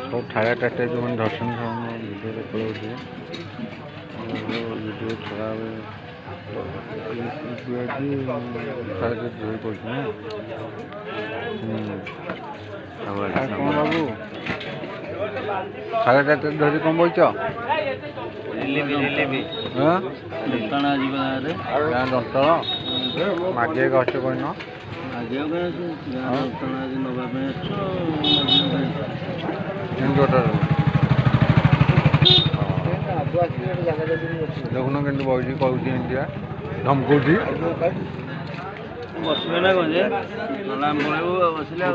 सब ठाया टाटा जो मैंने दर्शन भिडियो देखा भिडियो छड़ा कौन बाबू साढ़े टाटा धरी कौन बोलच दंतल मागे गछ कहन देखुन के बस कहूँ धमकौती बसबे ना कौन बसले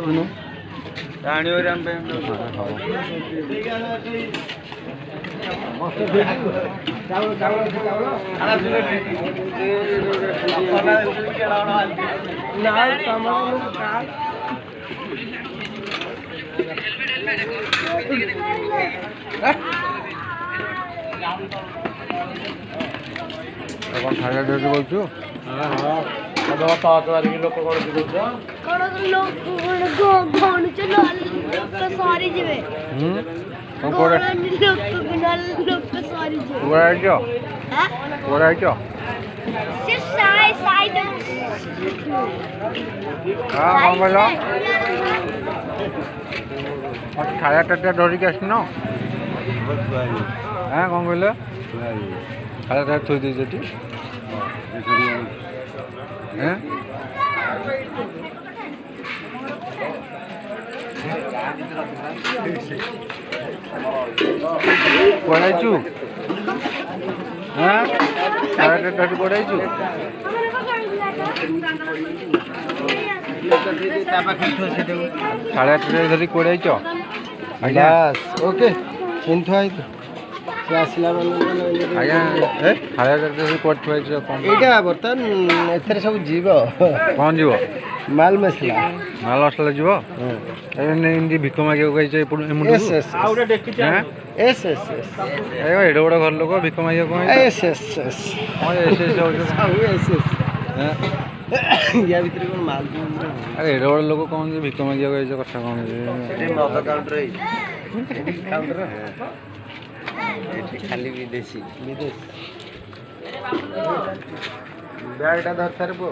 कौन खाया डेट बोलु लोक कौन सरी जीवे खाया टाटा धरिक आसन हाँ कौन कहले खाया टाटा थी देती पढ़ाइचु हाँ खाया टाटा पढ़ाइचु साढ़े 8 धरी पढ़ाइच आज्ञा ओके चिंता से आसला आज्ञा खाया टाटा कौन यहाँ बर्तमान एथेर सब जीव कौन जीव माल मसला माल मसला जीव एमती भिक मागे एडे बड़ घर लोक भिक मागे या भीतर कौन माल एडे बड़ लोक कौन भिक मागे कथा कौन खाली विदेशी विदेश बैगटा धर सारे पो